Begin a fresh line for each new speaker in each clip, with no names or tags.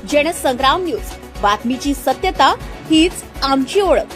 Jansangram news, बातमीची सत्यता हीच आमची ओळख।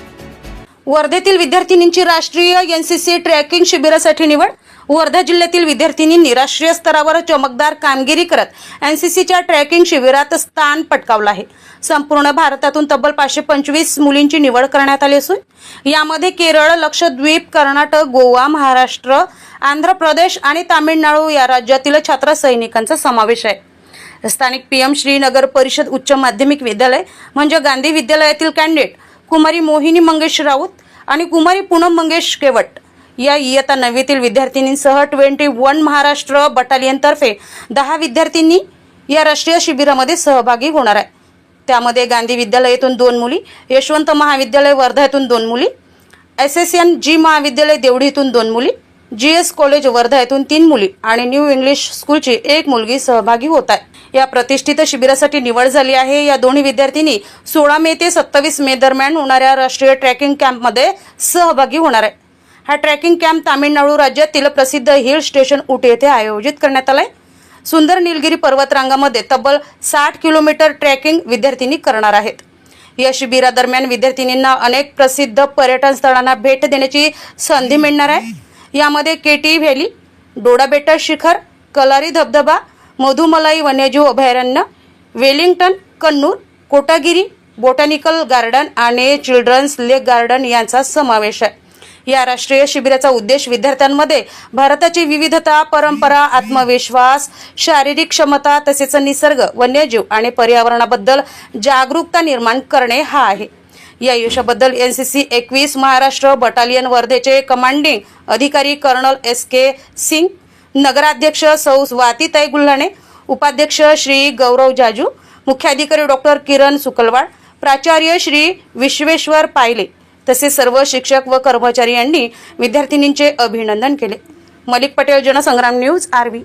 वर्धेतील विद्यार्थिनींची राष्ट्रीय एनसीसी ट्रॅकिंग शिबिरासाठी निवड। वर्धा जिल्ह्यातील विद्यार्थिनींनी राष्ट्रीय स्तरावर चमकदार कामगिरी करत एनसीसीच्या ट्रॅकिंग शिबिरात स्थान पटकावलं आहे। संपूर्ण भारतातून तब्बल 525 मुलींची निवड करण्यात आली असून यामध्ये केरळ, लक्षद्वीप, कर्नाटक, गोवा, महाराष्ट्र, आंध्र प्रदेश आणि तामिळनाडू या राज्यातील छात्र सैनिकांचा समावेश आहे। स्थानिक पीएम श्री नगर परिषद उच्च माध्यमिक विद्यालय म्हणजे गांधी विद्यालयातील कॅन्डिडेट कुमारी मोहिनी मंगेश राऊत आणि कुमारी पूनम मंगेश केवट या इयत्ता 9वीतील विद्यार्थिनींसह 21 महाराष्ट्र बटालियन तर्फे 10 विद्यार्थिनी या राष्ट्रीय शिबिरामध्ये सहभागी होणार आहे। त्यामध्ये गांधी विद्यालयातून 2 मुली, यशवंत महाविद्यालय वर्धा येथून 2 मुली, SSNG महाविद्यालय देवडी येथून 2 मुली, GS कॉलेज वर्धा येथून 3 मुली आणि न्यू इंग्लिश स्कूलची 1 मुलगी सहभागी होत आहे। या प्रतिष्ठित शिबिरासाठी निवड झाली आहे। या दोन्ही विद्यार्थिनी 16 मे ते 27 मे दरम्यान होणाऱ्या राष्ट्रीय ट्रॅकिंग कॅम्पमध्ये सहभागी होणार आहे। हा ट्रॅकिंग कॅम्प तामिळनाडू राज्यातील प्रसिद्ध हिल स्टेशन उटी येथे आयोजित करण्यात आलाय। सुंदर निलगिरी पर्वतरांगामध्ये तब्बल 60 किलोमीटर ट्रॅकिंग विद्यार्थिनी करणार आहेत। या शिबिरादरम्यान विद्यार्थिनींना अनेक प्रसिद्ध पर्यटन स्थळांना भेट देण्याची संधी मिळणार आहे। यामध्ये केटी व्हॅली, डोडा बेटा शिखर, कलारी धबधबा, मधुमलाई वन्यजीव अभयारण्य, Wellington, Kannur, Kotagiri, botanical garden आणि चिल्ड्रन्स लेक गार्डन यांचा समावेश आहे। या राष्ट्रीय शिबिराचा उद्देश विद्यार्थ्यांमध्ये भारताची विविधता, परंपरा, आत्मविश्वास, शारीरिक क्षमता तसेच निसर्ग, वन्यजीव आणि पर्यावरणाबद्दल जागरूकता निर्माण करणे हा आहे। या यशाबद्दल एनसीसी 21 महाराष्ट्र बटालियन वर्धेचे कमांडिंग अधिकारी कर्नल SK सिंग, नगराध्यक्ष सौ स्वातीताई गुल्हाणे, उपाध्यक्ष श्री गौरव जाजू, मुख्याधिकारी डॉक्टर किरण सुकलवाड, प्राचार्य श्री विश्वेश्वर पायले तसेच सर्व शिक्षक व कर्मचारी यांनी विद्यार्थिनींचे अभिनंदन केले। Malik Patel, Jansangram news, RV.